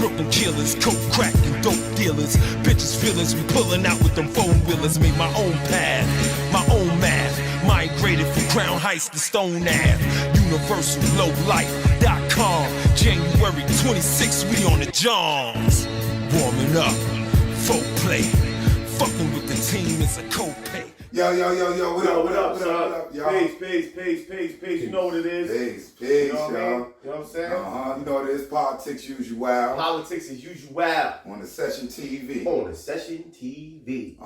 Brooklyn killers, coke, crack, and dope dealers. Bitches feelings, we pulling out with them four-wheelers. Made my own path, my own math. Migrated from Crown Heights to Stone Ave. UniversalLowlife.com. January 26th, we on the Johns. Warming up, folk play. Fucking with the team is a co-pay. Yo, what up, y'all? Peace. You know what it is. Peace, you know what y'all. I mean? You know what I'm saying? You know what it is, politics usual. Politics as usual. On the Session TV. We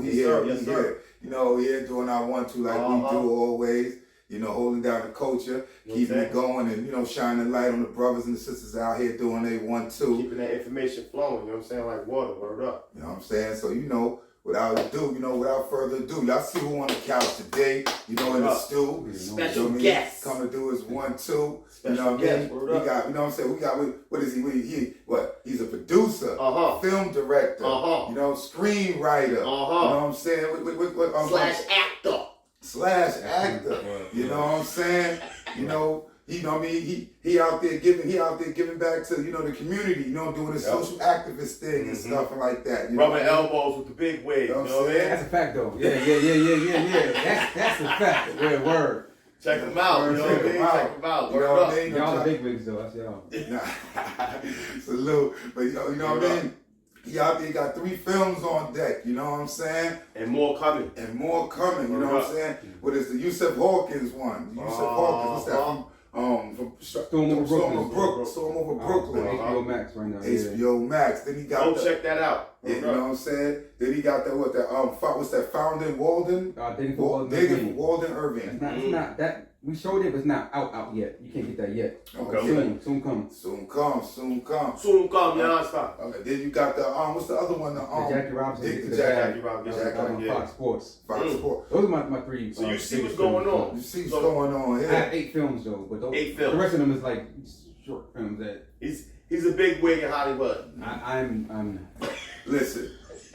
Yes, here, sir. we Yes, here. sir. You know, here doing our 1-2 like we do always. You know, holding down the culture, keeping it going, and, you know, shining light on the brothers and the sisters out here doing their 1-2. Keeping that information flowing, you know what I'm saying? Like water, word up. You know what I'm saying? So, you know, without further ado, y'all see who on the couch today, you know, in the stew. Special guest. Come to do his 1-2. Special you know what I guest, mean? word We up. got, you know what I'm saying? We got, what is he? He's a producer, film director, you know, screenwriter. You know what I'm saying? Slash actor. You know what I'm saying? You know what I mean? He out there giving back to, you know, the community, you know, doing his social activist thing and stuff and like that. You know Rubbing elbows with the big wig, you know what I mean? That's a fact though. Yeah. That's a fact. Word. Check them out, you know what I mean? Check them out, word up. Y'all the big wigs though, that's y'all. Salute. But you know what I mean? He out there got 3 films on deck, you know what I'm saying? And more coming. You know what I'm saying? What is the Yusuf Hawkins one? What's that from? Storm Over Brooklyn. Storm Over Brooklyn. HBO Max right now. HBO Max. Then he got Go check that out. You know what I'm saying? Then he got what's that? Founding Walden? Digging for Walden Irving. It's not that. We showed it, but it's not out yet. You can't get that yet. Okay. Soon come. Soon come, y'all. Stop. Okay. Then you got the what's the other one? The Jackie Robinson. Jackie Robinson. Fox Sports. Fox Sports. Those are my 3. So you see what's going on. You see what's going on here. I have 8 films though, but those, 8 films. the rest of them is like short films that. He's a big wig in Hollywood. I'm. Listen,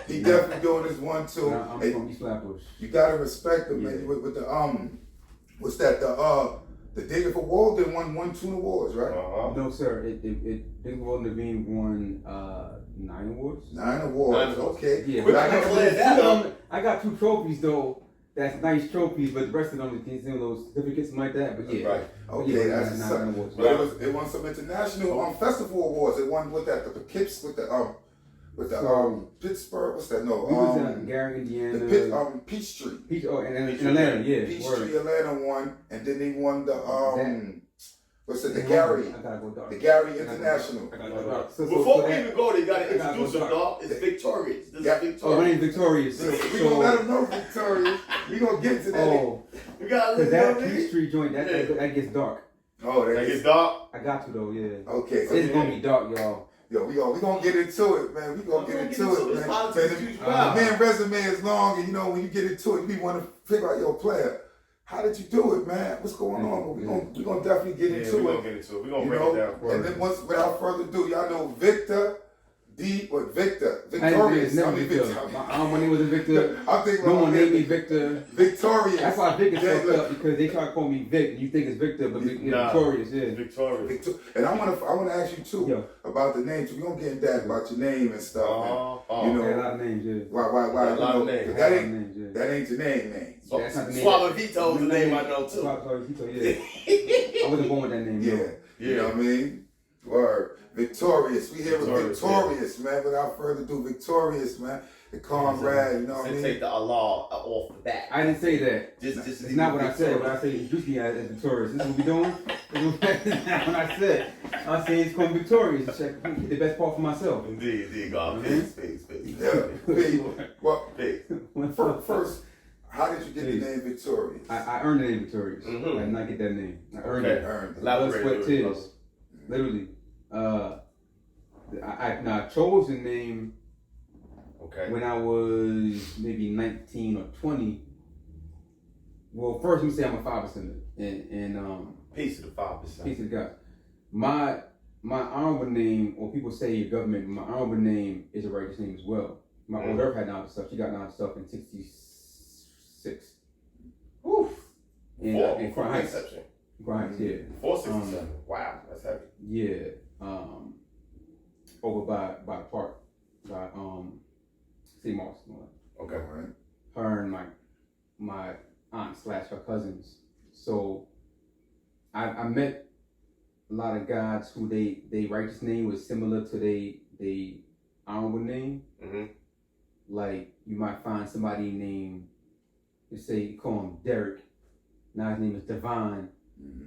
he definitely doing this 1-2. I'm from East Flatbush. You gotta respect him, man. With the what's that? The Digging for Walden won 2 awards, right? No, sir. Digging for Walden Levine won 9 awards. 9 awards. Okay. Yeah, But I got 2 trophies though. That's nice trophies, but the rest of them is those certificates and like that. But yeah, right. Okay, yeah, that's something. awards. But it won some international festival awards. It won with that the Pittsburgh. What's that? No, we was in Gary, Indiana. The Peachtree. And Atlanta, yeah. Peachtree, Atlanta won, and then they won the the Gary. The Gary International. Before we even go, they gotta introduce him, dog. It's Victorious. This is Victorious. Oh, my name's Victorious. We gonna let them know Victorious. We gonna get to that. Oh, you gotta because that Peachtree joint that gets dark. Oh, that gets dark. I got to though, yeah. Okay, so it's gonna be dark, y'all. Yo, we gonna get into it, man. We gonna get into it, man. The man, resume is long, and you know when you get into it, you want to figure out your player. How did you do it, man? What's going on? We gonna definitely get into it. We gonna get into it. We gonna break it down. And then without further ado, y'all know Victorious. My name wasn't Victor. I think no one named me Victor. Victorious. That's why Vic is fucked up because they try to call me Vic and you think it's Victor, but Victorious, yeah. Victorious. And I wanna ask you too about the name too. We gonna get into that about your name and stuff. You know, a lot of names, yeah. Why? A lot of names. That ain't your name. That's not the name. Swallow Vito's the name I know too. Swallow Vito, yeah. I wasn't born with that name. Yeah. You know what I mean? Word. Victorious. We here with Victorious, man. Without further ado, Victorious, man. The comrade, you know what I mean? Take the Allah off the back. I didn't say that. Just it's not what I said. What I say introduce me as Victorious. This is what we doing? That's not what I said. I say it's called Victorious. Check the best part for myself. Indeed, God. Peace. Yeah. Well, first, how did you get the name Victorious? I earned the name Victorious. I did not get that name. I earned it. Blood, sweat, tears. Literally. I chose the name when I was maybe 19 or 20. Well, first let me say I'm a 5%, and peace to the 5%. Peace to God. My honorable name, or people say your government, my honorable name is a righteous name as well. My old Earth had honorable stuff. She got honorable stuff in 66. Oof. In Crown Heights. Yeah. 467. Wow, that's heavy. Yeah. over by the park, by St. Mark's. Okay. All right. Her and my aunt / her cousins. So I met a lot of guys who they righteous name was similar to they honorable name. Mm-hmm. Like you might find somebody named, let's say you call him Derek. Now his name is Devon.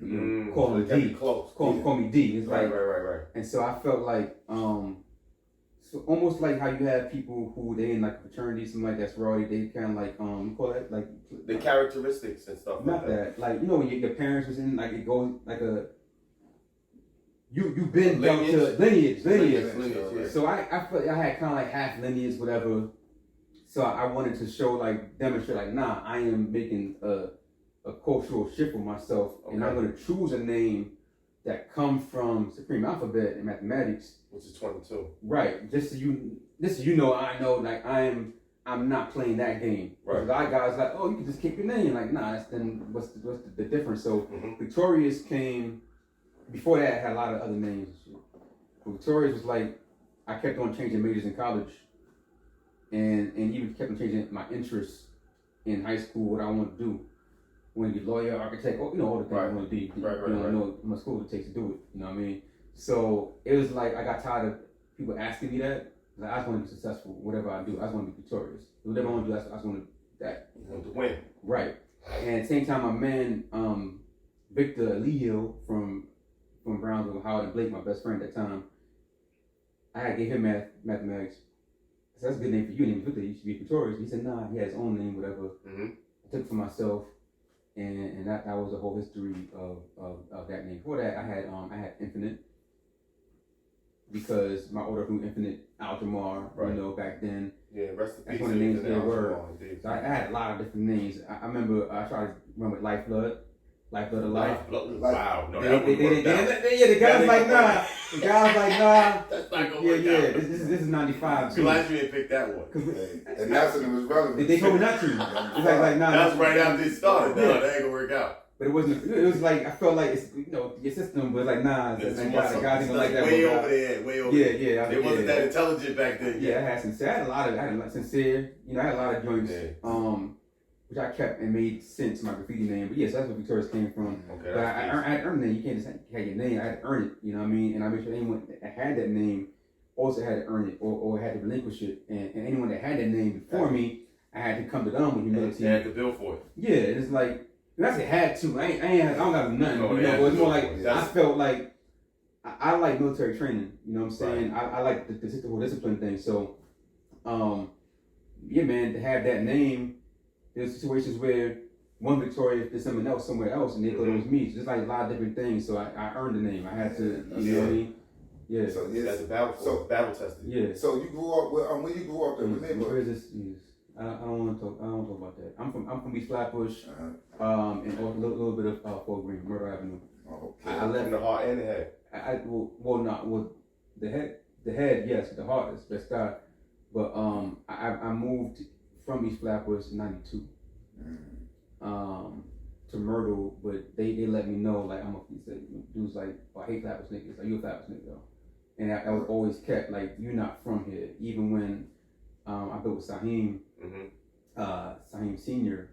You know, call him D. Close. Call me D. It's like Right. And so I felt like so almost like how you have people who they in like a fraternity, something like that, sorority, they kind of like you call it like The characteristics and stuff. not that. Like you know when your parents was in like it goes like a you've been down to lineage. Yeah. So I felt I had kind of like half lineage, whatever. So I wanted to show like demonstrate like nah, I am making a cultural shift for myself, and I'm going to choose a name that comes from Supreme Alphabet in mathematics, which is 22. Right. Just so you know, I know like I'm not playing that game. Right. A lot of guys like, oh, you can just keep your name. Like, nah. Then what's the difference? So Victorious came before that. I had a lot of other names. But Victorious was like I kept on changing majors in college, and even kept on changing my interests in high school. What I want to do. Want to be lawyer, architect, all the things I want to be. Right. I know how much school it takes to do it. You know what I mean? So it was like I got tired of people asking me that. Like, I just want to be successful, whatever I do. I just want to be victorious. Whatever I want to do, I just want to that. You want to win. Right. And at the same time, my man Victor Leo from Brownsville, Howard and Blake, my best friend at that time, I had to give him mathematics. So that's a good name for you. Name Victor. You should be victorious. He said, nah, he had his own name, whatever. I took it for myself. And that was the whole history of that name. Before that, I had Infinite because my order knew Infinite Altamar, you know, back then. Yeah, rest in peace. That's one of the names they were. So I had a lot of different names. I remember I tried to remember Lifeblood of Life. Wow, no, the guy's like nah. The guy's like nah. That's not gonna work out. This is 95 too. Glad you didn't pick that one. And that's when it was relevant. They told me not to. It's like nah. That's right after it started. No, that ain't gonna work out. But it wasn't. It was like I felt like it's your system was like nah. The guys ain't gonna like that. Way over there. Yeah. It wasn't that intelligent back then. Yeah, I had sincere. I had sincere. You know, I had a lot of joints. Which I kept and made sense my graffiti name. But yes, that's where Victorious came from. Okay, but I had to earn the name. You can't just have your name. I had to earn it. You know what I mean? And I made sure anyone that had that name also had to earn it or had to relinquish it. And anyone that had that name before me, I had to come to them with humility. They had to bill for it. Yeah, it's like I said had to. I don't got nothing. You know, it's more like I felt like I like military training. You know what I'm saying? Right. I like the whole discipline thing. So, yeah, man, to have that name. There's situations where one Victoria did something else somewhere else, and they thought it was me. So there's like a lot of different things. So I earned the name. I had to, you know what I mean? Yeah. So that's a battle tested. Yeah. So you grew up when you grew up there, what neighborhood? Where is this? I don't want to talk. I don't want to talk about that. I'm from East Flatbush, and a little bit of Fort Greene, Murder Avenue. Okay. I left from the heart and the head. The head, yes, the heart is best guy. But I moved from East Flatbush in '92 to Myrtle, but they let me know like dudes like, oh, I hate Flatbush niggas. Are you a Flatbush nigga? And I was always kept like, you're not from here. Even when I built with Saheem, Saheem Senior,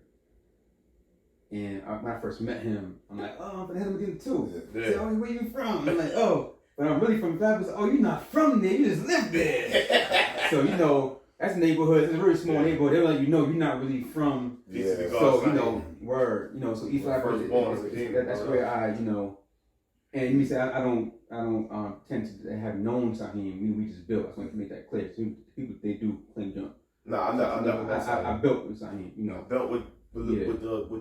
and when I first met him, I'm like, oh, I'm from the head of Medina too. Yeah. He said, oh, where you from? I'm like, oh, but I'm really from Flatbush. Oh, you're not from there. You just live there. So you know. That's a neighborhood. It's a very small neighborhood. They're like, you know, you're not really from. Yeah. So you know, so East Flatbush. That's where I, you know, and you say I don't tend to have known Saheem. We just built. I just want to make that clear. So people they do claim jump. No, I built with Saheem. You know, built with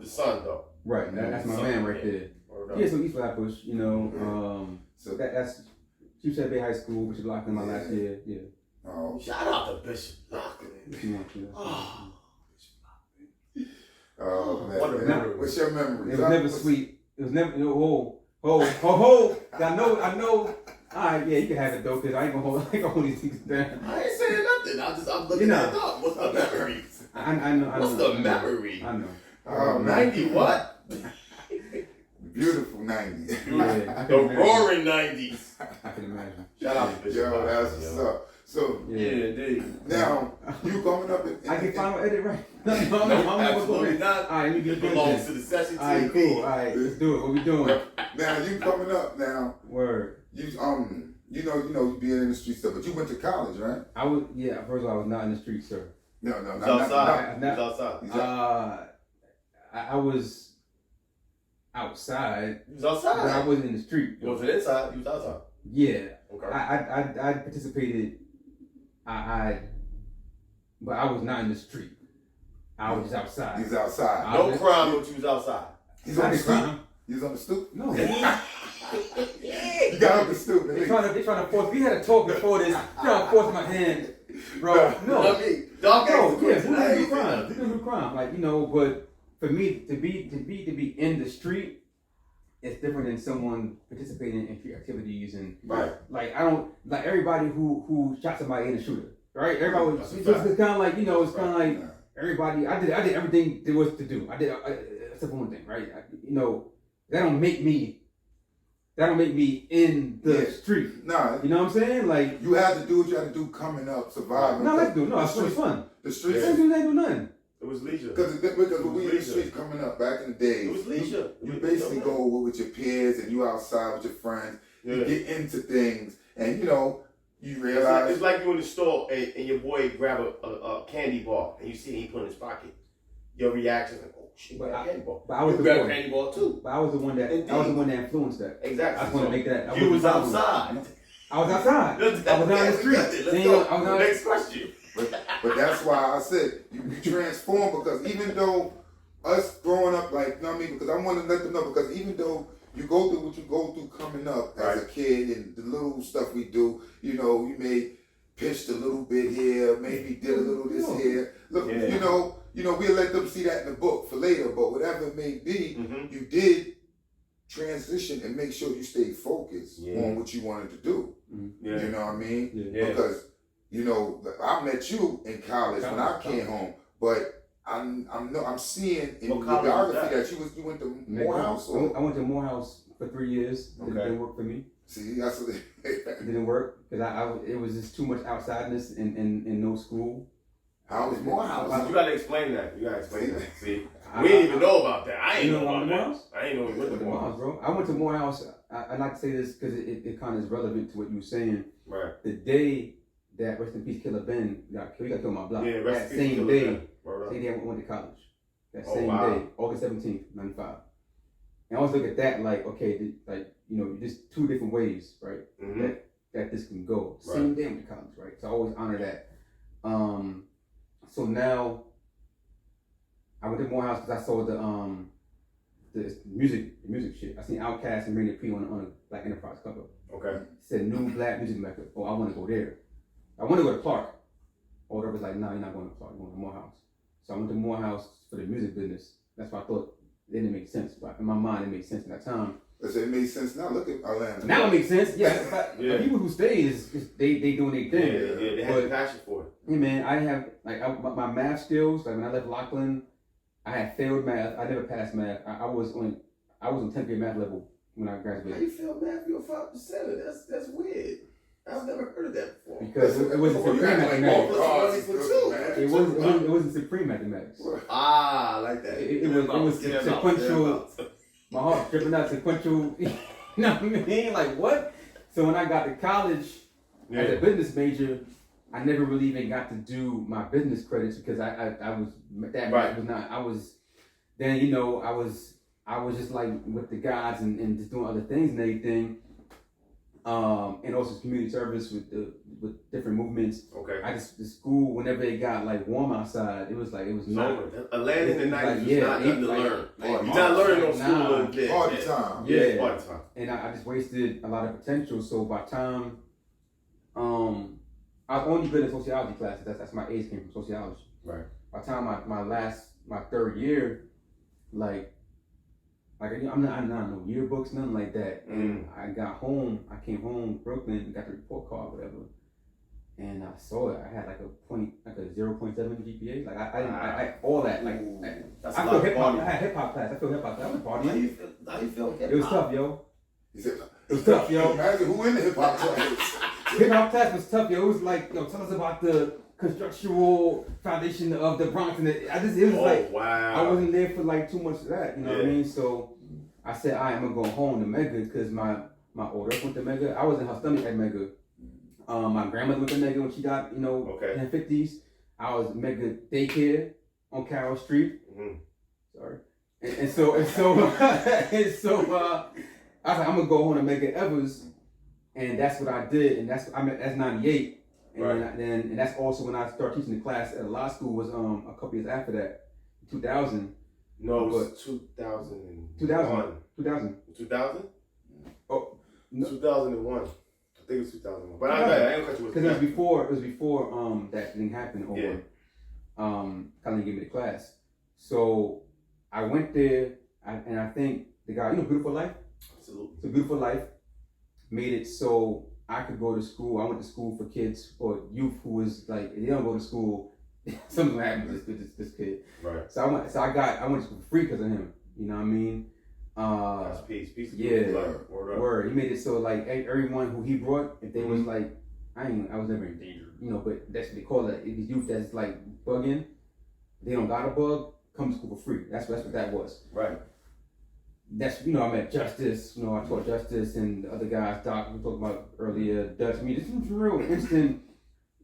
the son though. Right. That's my man right there. Yeah. So East Flatbush. You know, so that's Chief Bay High School, which is locked in my last year. Yeah. Oh, shout out to Bishop Lockman. Oh man, what a memory. What's your memory? It was never sweet. It was never. Ho. I know. Alright, yeah, you can have it though, cause I ain't gonna hold these things down. I ain't saying nothing. I'm looking it up. What's the memory? I know. What's the memory? I know. Oh, 90 what? Beautiful. 90s. Yeah, The roaring 90s. I can imagine. Shout out to Bishop. Yo, that's what's up. So, Yeah, indeed. now, you coming up in I can final edit right. Absolutely not. All right, It belongs to the session All right, TV. cool. All right, let's do it. What we doing? Now, you coming up now. Word. You you being in the street stuff, but you went to college, right? I was, yeah. First of all, I was not in the street, sir. No, He's outside. not- He's outside. I was outside, He was but I outside. wasn't in the street. He wasn't inside. He was outside. Yeah, Okay. I participated. But I was not in the street. I was just outside. He's outside. No crime, but you was outside. He's on the stoop. crime. He's on the stoop. No. You got up the stoop. They trying to force. We had a talk before this. They trying to force my hand, bro. No. I mean, dog No, asked the yeah, question. who I gonna do ain't crime? saying Who nothing. gonna do crime? Like, but for me to be in the street, it's different than someone participating in street activities and Right. like I don't like everybody who shot somebody in a shooter, right? Everybody was That's a fact. it's kind of like it's kind of like Yeah. everybody. I did everything there was to do. I did except for one thing, right? That don't make me in the Yeah. street. Nah, You know what I'm saying? Like, you had to do what you had to do coming up, surviving. no, let's do it. No, the it's really streets. fun. The streets. Let's do ain't do nothing. It was leisure. Because when we in the leisure. streets coming up back in the days, It was leisure. you basically go with your peers and you outside with your friends. Yeah. You get into things, and you It's realize. like you in the store and your boy grab a candy bar and you see he put in his pocket. Your reaction is like, oh shit, But grab a candy bar. but I was You the grab a one. candy bar too. But I was the one that influenced that. Exactly. I just want to make that. You was outside. I was outside. I was out in the street. Let's Then go. I was out- Next question. But that's why I said you transform, because even though us growing up, like, because I want to let them know, because even though you go through what you go through coming up as a Right. kid and the little stuff we do, you may pitched a little bit here, maybe did a little this here. Look, Yeah. we'll let them see that in the book for later, but whatever it may be, Mhm. you did transition and make sure you stayed focused Yeah. on what you wanted to do. Yeah. You know what I mean? Yeah. Because I met you in college when I came home, but I'm seeing in What your college was biography that? that you went to Morehouse. I went to Morehouse for 3 years. It Okay. didn't work for me. See, that's what It didn't work because it was just too much outsideness in no school. How was Morehouse? You gotta explain that. See, we didn't even know about that. I ain't You know know about that. Morehouse? I ain't know we went to Morehouse. bro. I went to Morehouse. I like to say this because it kind of is relevant to what you were saying. Right. The day that Rest in Peace Killer Ben got killed on my block. Yeah, that rest in peace, same Killer day. Ben. Word up. Same day I went to college. That Oh, same wow. day, August 17th, 95. And I always look at that like, okay, just two different ways, right? Mhm. That this can go. Right. Same day I went to college, right? So I always honor that. So now I went to Morehouse because I saw the music shit. I seen Outkast and Rainy P on a Black Enterprise cover. Okay. It said New Black Music Mecca. Oh, I want to go there. I want to go to Clark. Older was like, no, you're not going to Clark. You're going to Morehouse. So I went to Morehouse for the music business. That's why I thought it didn't make sense. But in my mind, it made sense at that time. Let's say it made sense now. Look at Atlanta. Now it makes sense. Yeah. But Yeah. people who stay is they doing their thing. Yeah, they had But- a passion for it. Hey man, I have my math skills. Like when I left Lockland, I had failed math. I never passed math. I was on 10th grade math level when I How graduated you feel math? You're 5%. That's weird. I've never heard of that before. because it wasn't Well, you supreme had like mathematics. more cards It and was stuff, two. man. It wasn't supreme mathematics. Ah, I like that. It was sequential. My heart tripping out sequential. You know what I mean? Like what? So when I got to college as a business major, I never really even got to do my business credits because I was that Right. was not. I was then I was just like with the guys and just doing other things and everything. And also community service with different movements. Okay. The school whenever it got like warm outside, it was not. A land in the 90s was not nothing to learn. like, You're not learning no nah. school little kid. Party time. Yeah, Yeah. party time. And I just wasted a lot of potential. So by the time, I've only been in sociology classes. That's my age came from sociology. Right. By the time my third year, I'm not no yearbooks, nothing like that. And I came home, Brooklyn, got the report card, whatever. And I saw it. I had like a 0.7 GPA. Like I all that. Like That's I a feel lot hip hop. of I had hip hop class. I feel hip hop class. I was How partying. you feel? How you feel? It was tough, yo. He said, It was tough, yo. imagine who in the hip hop class. Hip hop class was tough, yo. It was like, yo, tell us about the constructual foundation of the Bronx, and it was like, wow. I wasn't there for like too much of that, you know what I Yeah. mean? So I said, I'm gonna go home to Mega because my older went to Mega. I was in her stomach at Mega. My grandmother went to Mega when she got, in her 50s. I was Mega daycare on Carroll Street. Mm-hmm. Sorry. And so I was like, I'm gonna go home to Mega Evers, and that's what I did, and that's 98. And Right. then that's also when I started teaching the class at law school was a couple years after that, 2000. No, it was 2001. 2000. 2000? Oh, no. 2001. I think it was 2001. But I ain't cut you with Because it was before that thing happened over Colin gave me the class. So I went there and I think the guy, Beautiful Life? Absolutely. So Beautiful Life made it so I could go to school. I went to school for kids or youth who was like, if they don't go to school, something happened to this kid. Right. So I went to school for free because of him. You know what I mean? That's peace. Peace. Yeah. Word up. Word. He made it so like everyone who he brought, if they was like, I was never in danger, but that's what they call it. These youth that's like bugging, they don't got a bug, come to school for free. That's what that was. Right. That's, I met Justice, I taught Justice and the other guys, Doc, we talked about earlier, Dutch. I mean, this is real interesting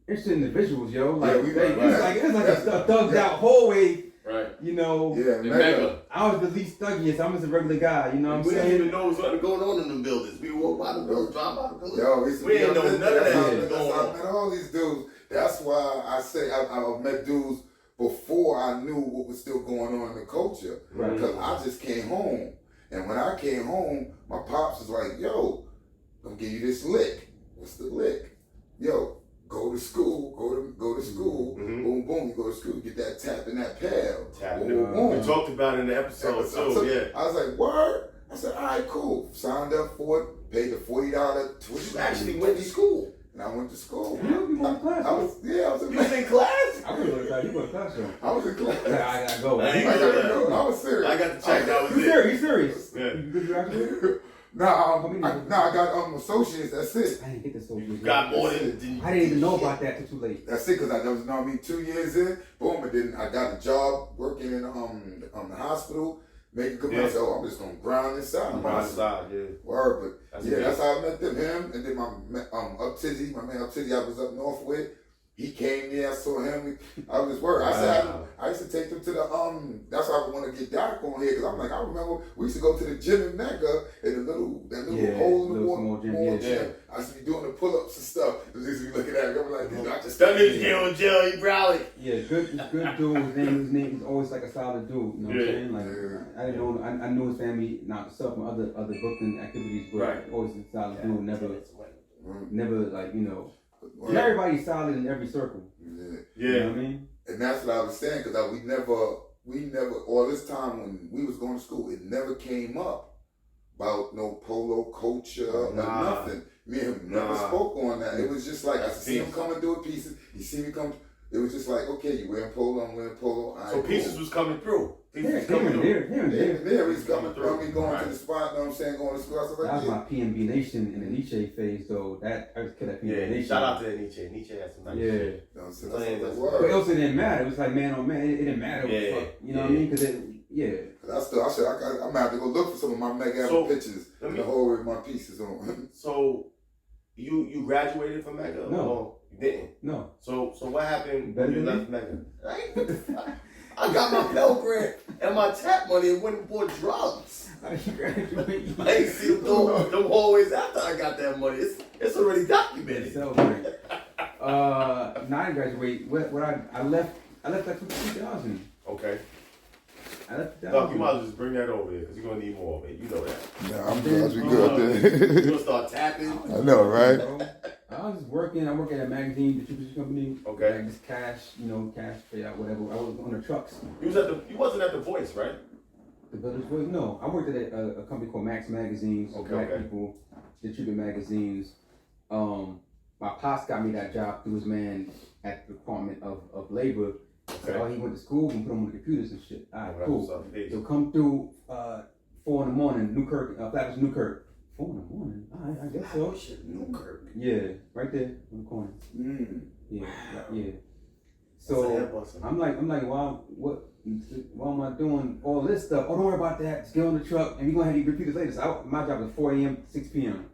individuals, yo. Like, it's like a thugged out hallway. Right. Yeah, Mega. I was the least thuggiest. I'm just a regular guy, you know what I'm We didn't saying? even know what was going on in them buildings. We walked by the buildings, drive by the buildings. Yo, We didn't know none of that shit That's going how I on. met all these dudes. That's why I say I met dudes before I knew what was still going on in the culture. Right. Because I just came home. And when I came home, my pops was like, yo, I'm gonna give you this lick. What's the lick? Yo, go to school, go to school. Mm-hmm. Boom, boom, you go to school, get that tap in that pal. Tapping Boom, it. boom. We talked about it in the episode too, yeah. I was like, word? I said, all right, cool. Signed up for it, paid the $40 tuition. You actually went to school. And I went to school. You went to class. I was in You was in class? I wouldn't go to class. You go to class, though. I was in class. I gotta go. I ain't I go gotta to go. that. I was serious. I got the check. That was You it. serious? You serious? Yeah. You graduated? I got associates. That's it. I didn't get this social. You got more than I didn't even know about that till too late. That's it. Cause I was 2 years in. Boom. And then I got a job working in the hospital, making good money. Yeah. So I'm just gonna grind this out. yeah. Word, but That's that's how I met them. Him and then my man Up Tizzy, I was up north with. He came there, I saw him. I was worried. I said I used to take them to the that's why I want to get Doc on here because I'm like I remember we used to go to the gym in Mecca in that little hole in the wall gym. I used to be doing the pull-ups and stuff. They used to be looking at me. I'm like, I just That nigga here in jail, he probably. Yeah, good dude. His name is always like a solid dude. You know what I'm saying? Like I didn't know. I knew his family, not stuff from other Brooklyn activities, but always a solid dude. Never like And everybody's solid in every circle. Yeah. You know what I mean? And that's what I was saying, because we never, all this time when we was going to school, it never came up about no polo culture or nothing. Me and him never spoke on that. It was just like, I see him come and do a pieces. He see me come. It was just like, okay, you wearing polo, I'm wearing polo. So pieces was coming through. Here and there. He's coming through. I mean, going to the spot, you know what I'm saying, going to school. I was like, that was my PNB Nation in the Nietzsche phase, though. I was kid at PNB Nation. Shout out to Nietzsche. Nietzsche had some nice shit. You know what I'm saying? That's like, But also it didn't matter. It was like man on man. It didn't matter. You know what I mean? Because I said, I'm gonna have to go look for some of my mega pictures and the whole with my pieces on. So, you graduated from Mega? No. Or you didn't? No. So what happened Better when you than left Mega? I got my Pell Grant and my tap money and went and bought drugs. How did you graduate? I ain't see them hallways after I got that money. It's already documented. Celebrate. I didn't graduate. I left like 2000. Okay. I left 2000. Doc, you might as well just bring that over here because you're going to need more of it. You know that. Yeah, I'm glad we good. You're going to start tapping. I know, right? I was just working. I work at a magazine distribution company. Okay. Like just cash payout, whatever. I was on the trucks. You wasn't at the Voice, right? The Village Voice? No. I worked at a company called Max Magazines. Okay, Black people distribute magazines. my pops got me that job through his man at the Department of Labor. Okay. So he went to school and put him on the computers and shit. All right, cool. Peace. He'll come through 4 in the morning, Newkirk, Flatbush, Newkirk. 4 in the morning? All right, I guess so. Newkirk. Yeah, right there on the corner. Yeah, yeah. So I'm like, why am I doing all this stuff? Oh, don't worry about that. Just get on the truck and we're gonna have you computers later. So my job was 4 a.m. to 6 p.m.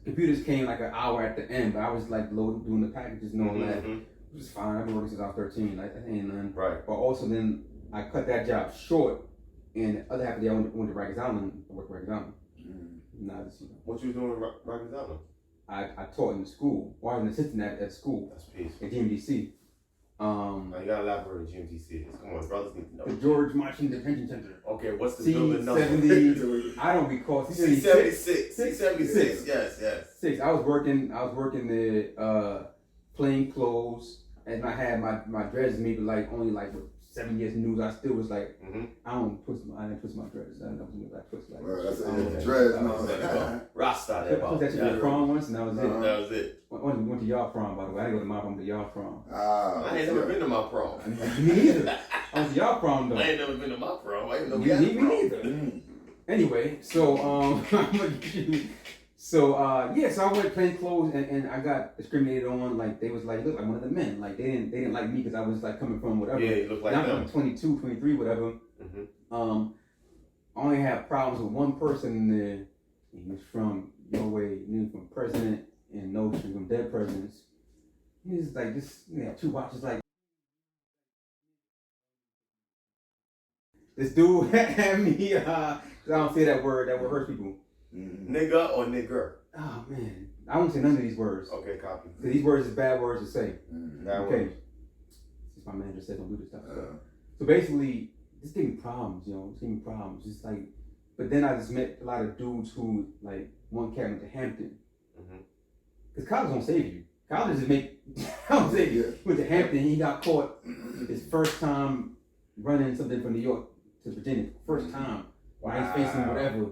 Computers came like an hour at the end, but I was like doing the packages and all that. It was fine. I've been working since I was 13. Like that ain't nothing. Right. But also then I cut that job short, and the other half of the day I went to Rikers Island. I worked at Rikers Island. What you was doing in Rikers Island? I taught in the school, or I was an assistant at school. That's peace. At GMDC. Now you gotta elaborate on GMDC. Come on, brothers need to know. The George Martin Detention Center. Okay, what's the building number? C70. I don't recall. C76. C76. Yes. 6. I was working there, plain clothes, and I had my dreads maybe like only like with 7 years news. I still was like, I didn't twist my dreads. I twist like. Well, that's dreads. Rasta. I put that shit in the prom once, and that was it. That was it. Went to y'all prom, by the way. I didn't go to my prom, to y'all prom. I ain't never been to my prom. Me neither. I went to y'all prom though. I ain't never been to my prom. I ain't know Me neither. Anyway, so so I went plain clothes and I got discriminated on. Like they was like, you look like one of the men. Like they didn't like me because I was like coming from whatever. Yeah, you look like them. them. I'm 22, 23, whatever. I only had problems with one person in there. He was from your way, he was from President and Notion, from dead presidents. He was like this. You know, 2 watches like. This dude had me. I don't say that word. That word hurts people. Nigga or nigger? Oh man, I won't say none of these words. Okay, copy. These words is bad words to say. Okay. Words. Since my manager said don't do this stuff. So basically, this gave me problems, This gave me problems. Just like, but then I just met a lot of dudes who like one cat went to Hampton. Because college won't save you. College just make. I don't save you. Went to Hampton. He got caught his first time running something from New York to Virginia. First time. Wow. He's facing whatever.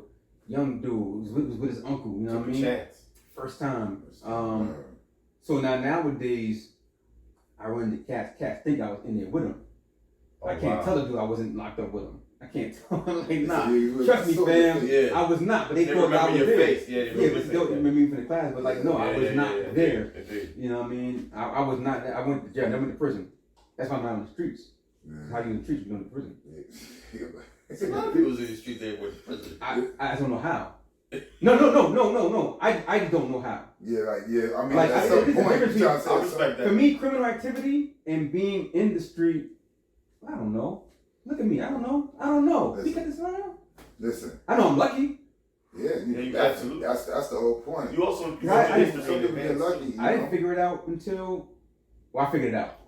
Young dude was with his uncle, you know what I mean? Chance. First time. So nowadays, I run into cats. Cats think I was in there with him. I can't tell the dude I wasn't locked up with him. I can't tell him, like, nah. Trust me, fam. Yeah. I was not, but they thought I was your there. Face. Yeah, they remember me from the class, but like, no, I was not there. You know what I mean? I was not there. I went to jail. I never went to prison. That's why I'm not on the streets. How you in the streets, you go to prison. A lot of people in the streets they went to prison. I don't know how. No. I just don't know how. Yeah, like, yeah. I mean, like, at some point, I respect that. For me, criminal activity and being in the street, I don't know. Look at me. I don't know. Listen. You got this around? Listen. I know I'm lucky. Yeah, you absolutely. That's the whole point. You also Some people get lucky. I didn't figure it out until. Well, I figured it out.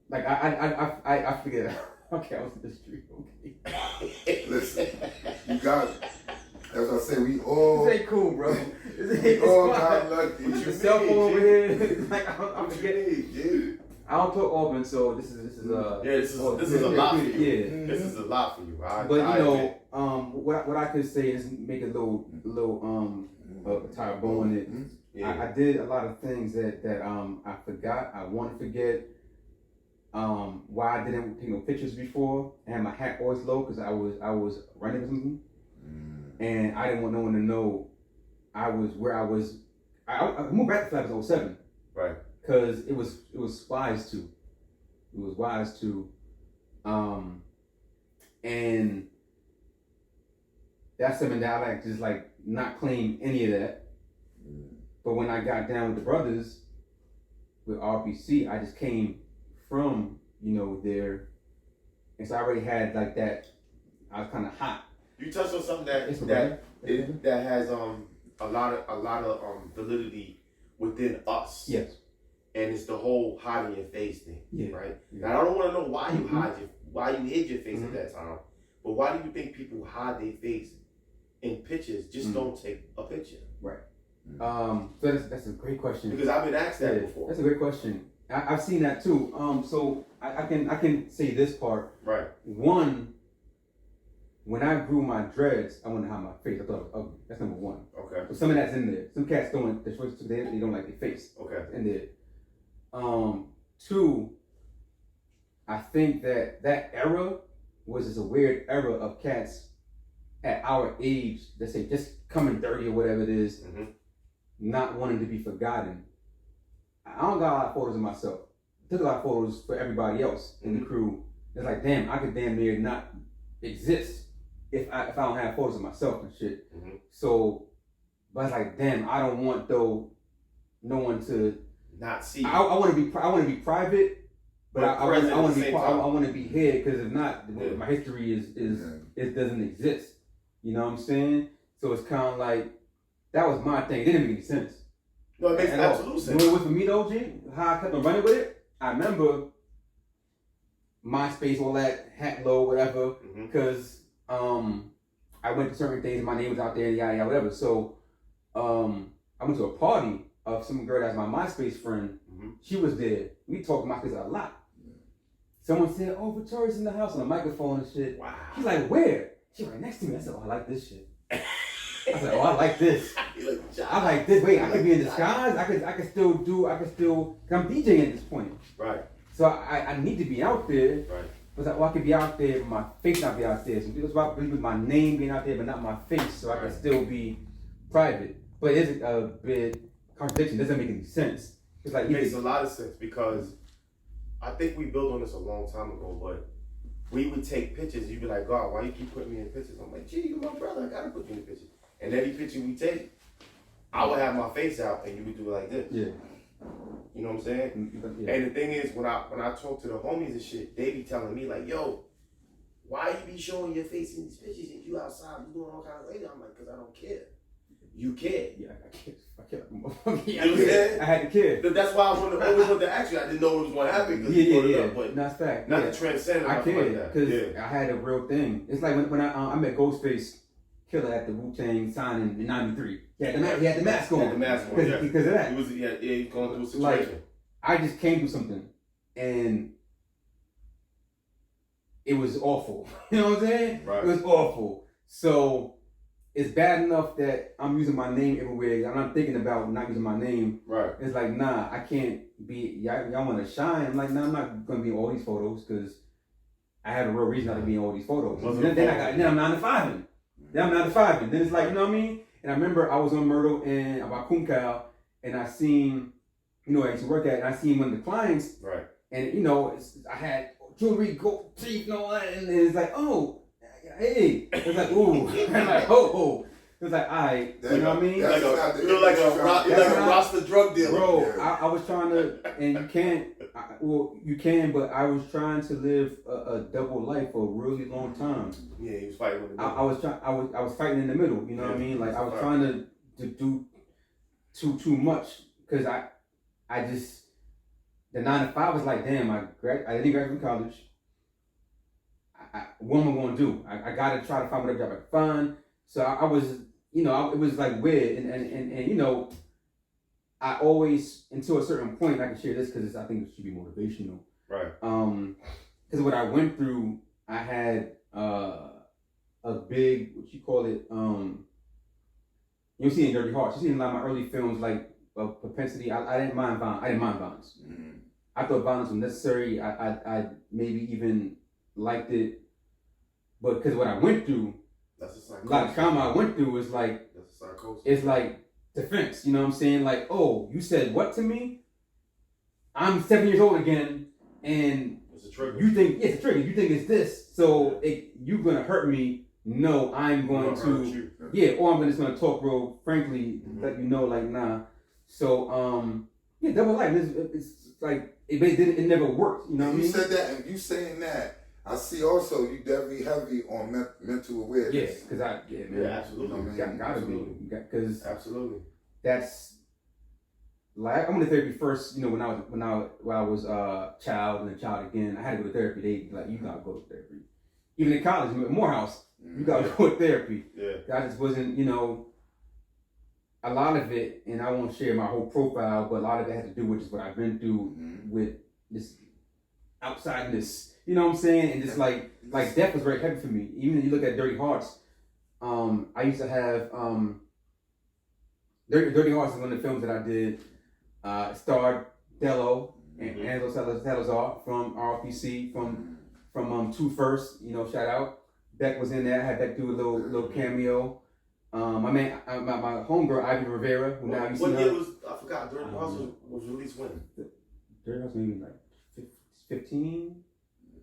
Like I figured it out. Okay, I was in the street. Okay. Listen, you got it. That's what I say. We all. This ain't cool, bro. We all got lucky. Put your cell phone over here. Like I'm forgetting. Dude. I don't talk often, so this is this is a lot for you. Yeah. This is a lot for you. But what I could say is make a little tie bow on it. I did a lot of things that I forgot. I want to forget. Why I didn't take no pictures before. I had my hat always low because I was running or something, and I didn't want no one to know I was where I was. I moved back to Flatbush 07. Right. Because it was wise to. It was wise to. And that's something that I like, just like not claim any of that. But when I got down with the brothers, with RPC, I just came from, there. And so I already had like that, I was kind of hot. You touched on something that has a lot of validity within us. Yes. And it's the whole hiding your face thing, right? Yeah. Now I don't want to know why you why you hid your face at that time, but why do you think people hide their face in pictures? Just don't take a picture. Right. So that's a great question. Because I've been asked that before. That's a great question. I've seen that too. So I can say this part. Right. One when I grew my dreads, I wanted to hide my face. I thought it was ugly. That's number one. Okay. But some of that's in there. Some cats don't. The choice they don't like their face. Okay. In there. Two, I think that era was just a weird era of cats at our age that say just coming 30 or whatever it is, not wanting to be forgotten. I don't got a lot of photos of myself. Took a lot of photos for everybody else in the crew. It's like, damn, I could damn near not exist if I don't have photos of myself and shit. So, but it's like, damn, I don't want no one to not see. I want to be private. But I want to be here because if not, my history it doesn't exist. You know what I'm saying? So it's kind of like that was my thing. It didn't make any sense. No, it makes absolute sense. You know what it was for me though, G? How I kept on running with it. I remember MySpace, all that, hat low, whatever, because I went to certain things. My name was out there, yada yada, whatever. So I went to a party of some girl that's my MySpace friend. She was there. We talked MySpace a lot. Someone said, "Oh, Victoria's in the house," on a microphone and shit. Wow. She's like, "Where?" She's right next to me. I said, "Oh, I like this shit." I said, "Oh, I like this. I like this. Wait, I could be in disguise. I could still. I'm DJing at this point. Right. So I need to be out there. Right. But I could be out there, but my face not be out there. So it's about with my name being out there, but not my face, so I can still be private. But it's a bit contradiction. Doesn't make any sense. It's like it makes a lot of sense because I think we built on this a long time ago, but we would take pictures. You'd be like, "God, why you keep putting me in pictures?" I'm like, "Gee, you're my brother. I gotta put you in the picture." And every picture we take, I would have my face out, and you would do it like this. Yeah. You know what I'm saying? Yeah. And the thing is, when I talk to the homies and shit, they be telling me like, "Yo, why you be showing your face in these pictures and you outside, you doing all kinds of things?" I'm like, "Cause I don't care." You care. Yeah, I care. I had to care. That's why I always wanted to ask you. I didn't know it was going to happen. Yeah. But that's fact. Not to transcend. I cared because I had a real thing. It's like when I met Ghostface Killer at the Wu-Tang signing in '93. He had the mask on. Because of that. He was going through a situation. Like, I just came through something and it was awful. You know what I'm saying? Right. It was awful. So it's bad enough that I'm using my name everywhere. And I'm thinking about not using my name. Right. It's like, nah, I can't be. Y'all want to shine. I'm like, nah, I'm not gonna be in all these photos because I have a real reason not to be in all these photos. Then I'm 9 to 5. Then I'm 9 to 5. Then it's like, you know what I mean? And I remember I was on Myrtle and about Kunkau, and I seen, I used to work at, and I seen one of the clients. Right. And I had jewelry, gold teeth, and all that, and it's like, oh. Hey, it's like, ooh, I'm like, oh. It's like, all right, you know what I mean? You're like a roster drug dealer. Bro, I was trying to, and you can, but I was trying to live a double life for a really long time. Yeah, he was fighting with the middle. I was fighting in the middle, you know what I mean? Like, I was trying to do too much, because I just, the 9 to 5 was like, damn, I didn't graduate from college. What am I going to do? I got to try to find whatever job I can find. So I was, it was like weird. And I always, until a certain point, I can share this because I think it should be motivational. Right. Because what I went through, I had a big, what you call it, you'll see in Dirty Hearts. You see in a lot of my early films, like propensity. I didn't mind violence. Mm-hmm. I thought violence was necessary. I maybe even liked it, but because what I went through, a lot of trauma I went through is like, it's like defense, you know what I'm saying? Like, oh, you said what to me? I'm 7 years old again, and it's a trigger. You think it's a trigger. You think it's this, so you're gonna hurt me. No, I'm going to, or I'm just gonna talk real frankly, let you know, like, nah. So, double life. It's like it never worked. You know what I mean? You said that, and you saying that. I see also you definitely heavy on mental awareness. Yeah, because absolutely. Gotta be. Because absolutely. That's like I went to therapy first. When I was a child and a child again, I had to go to therapy. They like, you gotta go to therapy. Even in college, Morehouse, you gotta go to therapy. Yeah. I just wasn't, a lot of it, and I won't share my whole profile, but a lot of it had to do with just what I've been through with this outsideness. You know what I'm saying? And just like death was very heavy for me. Even if you look at Dirty Hearts, I used to have Dirty Hearts is one of the films that I did. Starred Dello and Angelo Salazar from RPC from Two First. You know, shout out. Beck was in there. I had Beck do a little cameo. My man, my homegirl Ivy Rivera, who now you see her. What year was, I forgot, Dirty Hearts was released when? Dirty Hearts maybe like 15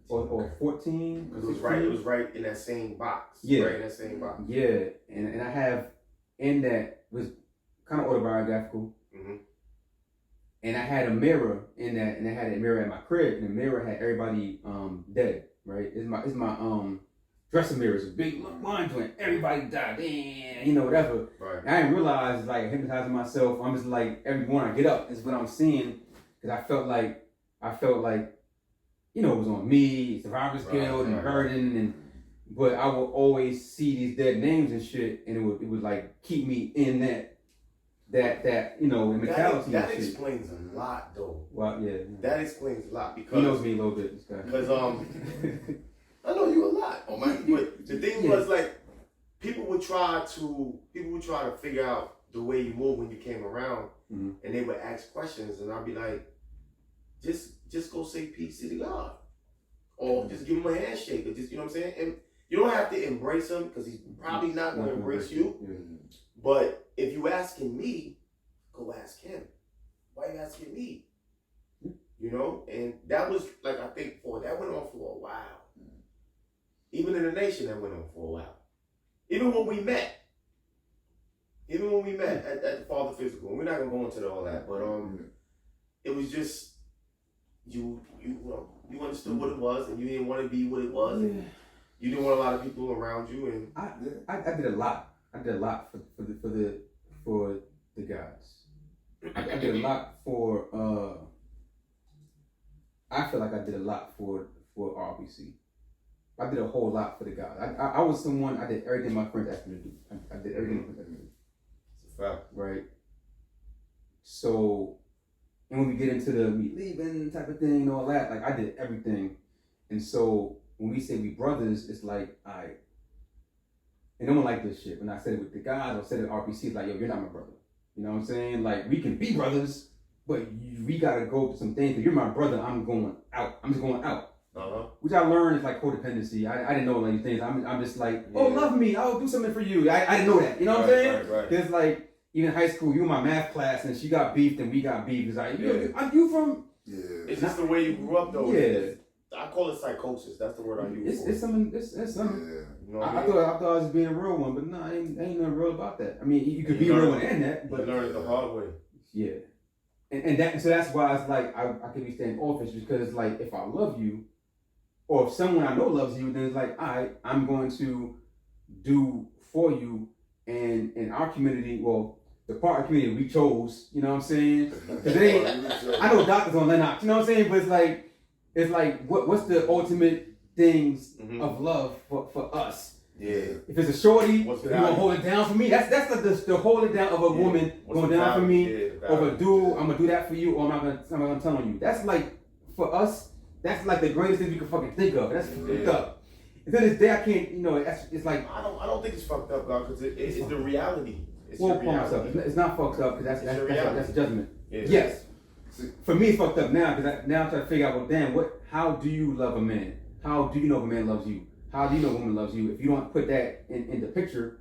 or 14. Because it was right in that same box. Yeah. Right in that same box. Yeah, and I have in that was kind of autobiographical. Mm-hmm. And I had a mirror in that, and I had a mirror at my crib, and the mirror had everybody dead, right? It's my dressing mirror. It's a big one joint. Everybody died, you know, whatever. Right. And I didn't realize, like, hypnotizing myself. I'm just like, every morning I get up, is what I'm seeing, because I felt like, you know, it was on me, survivor's guilt and burden, but I would always see these dead names and shit, and it would like keep me in that you know, mentality. That explains a lot, though. Well, yeah. That explains a lot because he knows me a little bit. This guy. Because I know you a lot, oh my. But the thing was, like, people would try to figure out the way you move when you came around, and they would ask questions, and I'd be like, just go say peace to the God, or just give him a handshake, or just, you know what I'm saying. And you don't have to embrace him because he's probably not going to embrace you. But if you asking me, go ask him. Why you asking me? You know, and that was like, I think that went on for a while. Even in the nation, that went on for a while. Even when we met at the Father Physical, we're not gonna go into all that, but it was just you understood what it was, and you didn't want to be what it was, and you didn't want a lot of people around you, and I did a lot. I did a lot for the guys. I did a lot for. I feel like I did a lot for RBC. I did a whole lot for the guys. I was someone, I did everything my friends asked me to do. I did everything my friends asked me to do. It's a fact. Right. So, and when we get into the me leaving type of thing and all that, like I did everything. And so when we say we brothers, it's like, and no one like this shit. When I said it with the guys or said it at RPC, it's like, yo, you're not my brother. You know what I'm saying? Like, we can be brothers, but we gotta go to some things. If you're my brother, I'm going out. I'm just going out. Which I learned is like codependency. I didn't know any things. I'm just like, oh, love me. I'll do something for you. I didn't know that. You know what I'm saying? Right. It's like, even in high school, you in my math class, and she got beefed and we got beef. It's like, you from... Yeah. It's just the way you grew up, though. Yeah. I call it psychosis. That's the word I use. It's something. You know I thought I was being a real one, but no, ain't nothing real about that. I mean, you could be real one and that, but you learn it the hard way. Yeah, and so that's why it's like I could be staying office, because it's like, if I love you, or if someone I know loves you, then it's like, I'm going to do for you, and in our community, well, the part of the community we chose, you know what I'm saying? I know doctors on Lennox, you know what I'm saying? But it's like what's the ultimate things of love for us? Yeah. If it's a shorty, you gonna hold it down for me. That's the hold it down of a woman going down for me. Or a dude, I'm gonna do that for you, or I'm not gonna tell on you. That's like, for us, that's like the greatest thing we can fucking think of. That's fucked up. And to this day, I can't. You know, it's like, I don't think it's fucked up, God, because it's the reality. It's well, reality. It's not fucked up, because that's judgment. Yeah. Yes. For me, it's fucked up now, because now I'm trying to figure out, well, damn, how do you love a man? How do you know if a man loves you? How do you know a woman loves you? If you don't put that in the picture,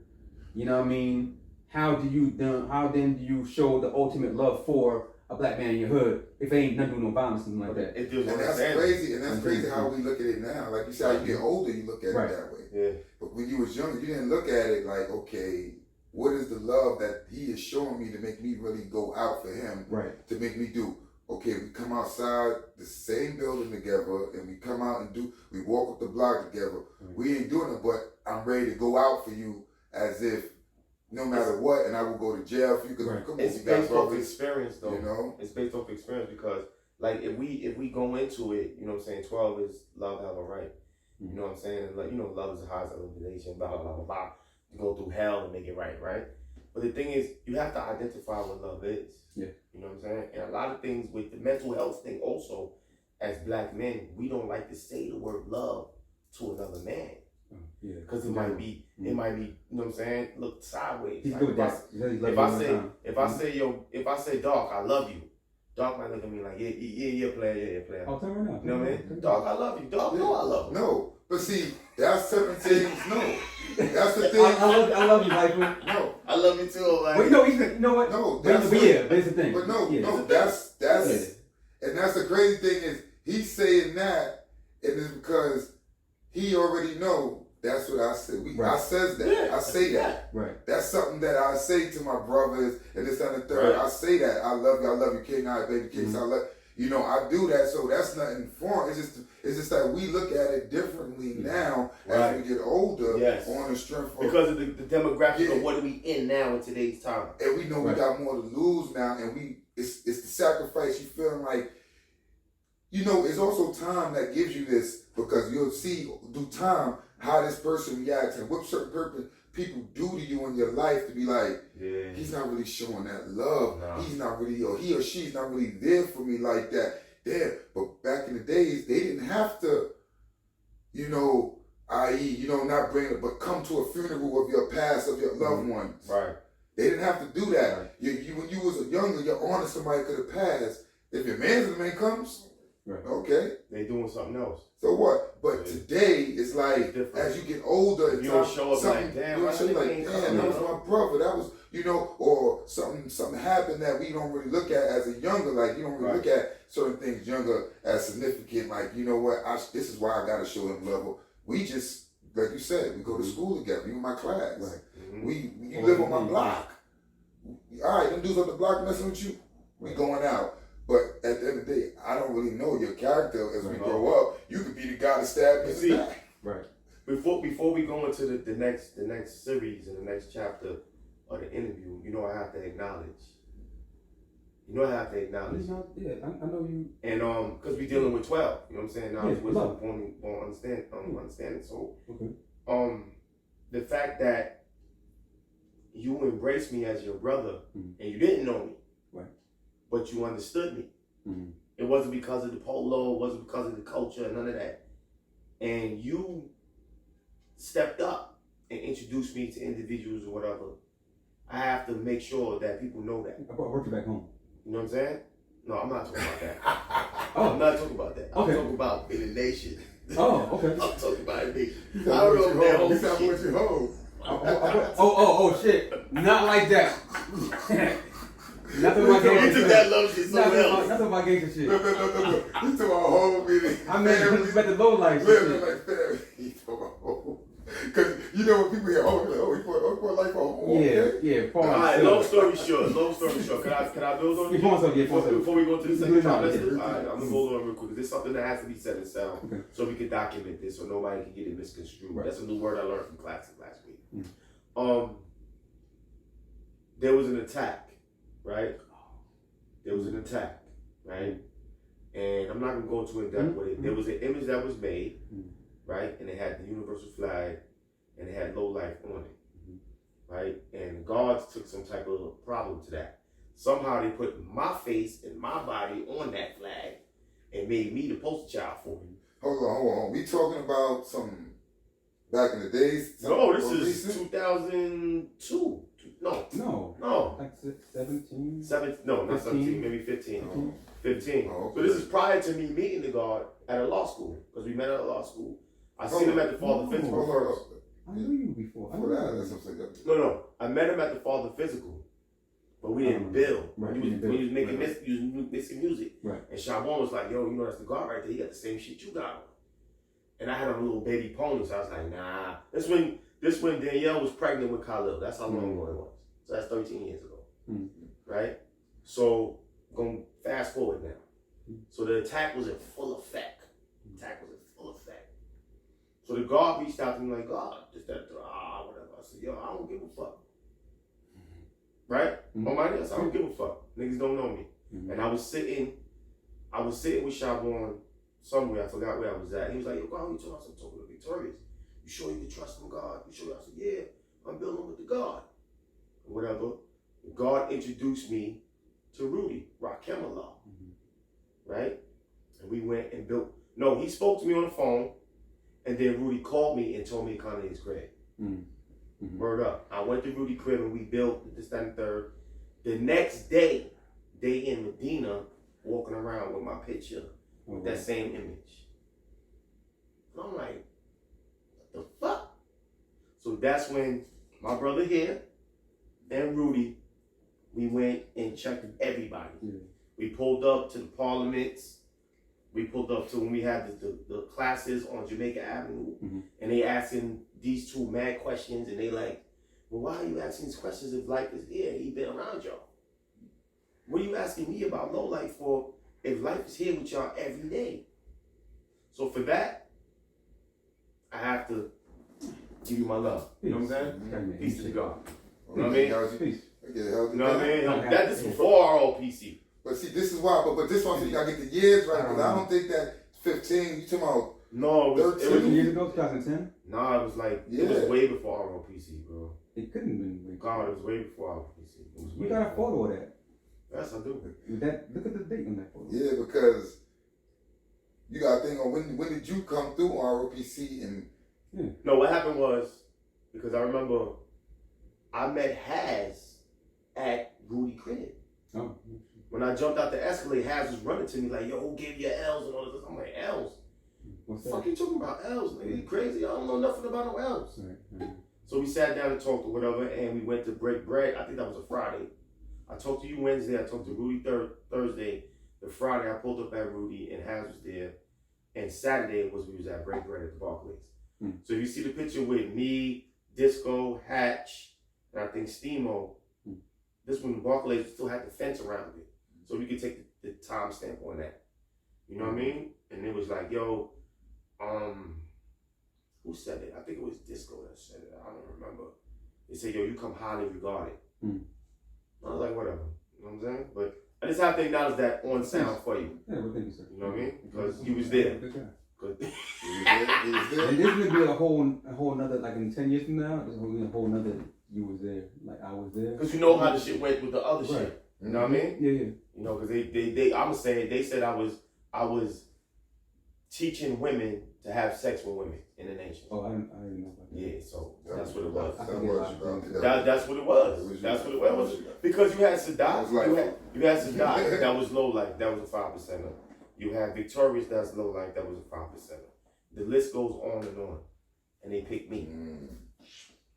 you know what I mean? How then do you show the ultimate love for a black man in your hood if it ain't nothing doing no violence, something like that? And that's crazy. And that's crazy how we look at it now. Like you said, you get older, you look at it that way. Yeah. But when you was younger, you didn't look at it like, okay, what is the love that he is showing me to make me really go out for him? Right. To make me do. Okay, we come outside the same building together, and we come out and we walk up the block together. We ain't doing it, but I'm ready to go out for you as if no matter what, and I will go to jail for you. Because it's based off experience, though. You know, it's based off experience, because like if we go into it, you know what I'm saying, 12 is love, have a right. You know what I'm saying? And like, you know, love is the highest elevation, blah blah blah blah blah. You go through hell and make it right. But the thing is, you have to identify what love is. Yeah. You know what I'm saying? And a lot of things with the mental health thing also, as black men, we don't like to say the word love to another man. Yeah. Because it might be, you know what I'm saying, look sideways. He's Like good with that. if I say, dog, I love you, dog might look at me like, yeah, player. I'll tell her now. You know what I mean? Dog, I love you. Dog, no, I love you. No, but see, that's certain things. No, that's the thing. I love you, Michael. No, I love you too. Like, But you know what? no, but that's it's the thing. But no, yeah. no, that's and that's the crazy thing is he's saying that, and it's because he already know. That's what I said. I says that. Yeah, I say that. Right. That's something that I say to my brothers and this and the third. Right. I say that. I love you, King. I baby kicks. I love. You know, I do that. So that's nothing foreign. It's just that we look at it differently now as we get older. Yes. On the strength of because of the demographic of what are we in now in today's time. And we know we got more to lose now, and it's the sacrifice. You feeling like. You know, it's also time that gives you this because you'll see through time how this person reacts and what certain people do to you in your life to be like, he's not really showing that love. No. He's not really, or he or she's not really there for me like that. There, but back in the days, they didn't have to, you know, i.e., not bring it, but come to a funeral of your past, of your loved ones. Right. They didn't have to do that. Right. When you was younger, your honor somebody could have passed. If your man comes. Right. Okay. They doing something else. So what? But today it's like as you get older, you don't show up like damn. That was my brother. That was or something happened that we don't really look at as a younger. Like you don't really look at certain things younger as significant. Like you know what? This is why I got to show him love. We just like you said, we go to school together. You in my class. Right. You live on my block. All right, them dudes on the block messing with you. We going out. But at the end of the day, I don't really know your character as we grow up. You could be the guy that stabbed me in the back. Right. Before we go into the next series and the next chapter of the interview, I have to acknowledge. I know you. And because we're dealing with 12, you know what I'm saying? Now it's wisdom on understanding. So the fact that you embraced me as your brother and you didn't know me. But you understood me. Mm-hmm. It wasn't because of the polo, it wasn't because of the culture, none of that. And you stepped up and introduced me to individuals or whatever. I have to make sure that people know that. I brought you back home. You know what I'm saying? No, I'm not talking about that. I'm not talking about that. I'm talking about in the nation. Oh, okay. I'm talking about a nation. I don't know if that whole shit. Oh, shit. Not like that. Nothing about gangster shit. That love shit somewhere else. Nothing about gangster shit. No. You talking about whole meeting. I mean, about the low life shit. Like family. You talking about whole. Because when people hear, he put life on. Yeah. All right, long story short. Can I build on it? Before we go to the second trimester? All right, I'm going to hold on real quick. There's something that has to be said in sound so we can document this so nobody can get it misconstrued. Right. That's a new word I learned from class last week. There was an attack. Right? There was an attack, right? And I'm not going to go too in depth with it. There was an image that was made, right? And it had the universal flag and it had low life on it, right? And guards took some type of problem to that. Somehow they put my face and my body on that flag and made me the poster child for it. Hold on. We talking about some back in the days? No, this is 2002. No. Like 17? No, not 17, maybe 15. 15. Oh, okay. So this is prior to me meeting the guard at a law school, because we met at a law school. I seen him at the Father Physical first. I knew you before. No. I met him at the Father Physical, but we didn't build. Right. He was making mixing music. Right. And Shabon was like, yo, that's the guard right there. He got the same shit you got on. And I had on a little baby pony, so I was like, nah. This when Danielle was pregnant with Khalil. That's how long ago it was. So that's 13 years ago. Right? So, going fast forward now. So the attack was in full effect. So the guard reached out to me like, God, whatever. I said, yo, I don't give a fuck. Right? On my ass, I don't give a fuck. Niggas don't know me. And I was sitting with Shabon somewhere. I forgot where I was at. He was like, yo, God, you talking to Victorious. You sure you can trust him, God? You sure? I said, yeah, I'm building with the God. Whatever. God introduced me to Rudy, Rakemallah. Right? And we went No, he spoke to me on the phone, and then Rudy called me and told me to come to his crib. Mm-hmm. Word up. I went to Rudy's crib and we built this, that, and third. The next day, they in Medina walking around with my picture with that same image. And I'm like, what the fuck? So that's when my brother here and Rudy, we went and checked everybody. Yeah. We pulled up to the parliaments. We pulled up to when we had the classes on Jamaica Avenue, and they asking these two mad questions, and they like, well, why are you asking these questions if life is here? He been around y'all. What are you asking me about low life for if life is here with y'all every day? So for that, I have to give you my love. You know what I'm saying? Peace to God. You know what I mean? Peace. You know what I mean? That is before ROPC. But see, this is why. But this one, so you gotta get the years right. Because I don't think that 15. You talking about? No, it was 13 years ago, 2010. Nah, it was like it was way before ROPC, bro. It couldn't have been. Way God, it was way before ROPC. It was you got a photo of that? Yes, I do. Look at the date on that photo. Yeah, because you got to think on when did you come through ROPC and? Yeah. No, what happened was because I remember I met Haz at Rudy crib. Oh. When I jumped out the Escalade, Haz was running to me like, "Yo, who gave you L's and all this?" I'm like, "L's? What's What the that? fuck you talking about L's? Nigga, you crazy? I don't know nothing about no L's." Right. So we sat down and talked or whatever, and we went to break bread. I think that was a Friday. I talked to you Wednesday. I talked to Rudy Thursday. The Friday I pulled up at Rudy and Haz was there, and Saturday we was at break bread at the Barclays. So you see the picture with me, Disco, Hatch, and I think Steamo. This one, the Barclays still had the fence around it, so we could take the timestamp on that. You know what I mean? And it was like, yo, who said it? I think it was Disco that said it. I don't remember. They said, yo, you come highly regarded. I was like, whatever. You know what I'm saying? But I just have to acknowledge that on sound for you. Yeah, well, thank you, sir. You know what I mean? Because you was there. Good guy. Good. And this would be a whole nother, like in 10 years from now, this will be a whole nother, you was there, like I was there. Because you know how the shit went with the other shit. You know what I mean? Yeah. You know, because I'm saying, they said I was teaching women to have sex with women in the nation. Oh, I didn't know about that. Yeah, so that's what it was. I That think was That's what it was. That's what it was. Because you had Sadat, you had Sadat, that was low life, that was a 5%er. You had Victorious, that's low life, that was a 5%er. The list goes on, and they picked me.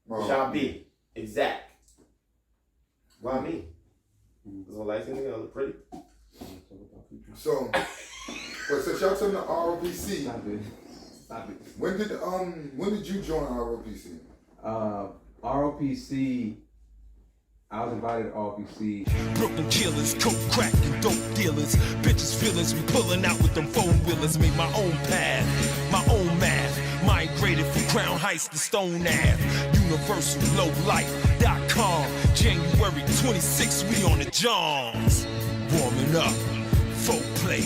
Shall be exact. Why me? Because I'm light nigga, I look pretty. So, but since y'all took the ROPC, Stop it. when did you join ROPC? ROPC, I was invited to ROPC. Brooklyn killers, coke, crack, and dope dealers. Bitches feelings, we pulling out with them four-wheelers. Made my own path, my own math. Migrated from Crown Heights to Stone Ave. UniversalLowLife.com. January 26th, we on the Johns. Warming up, folk play.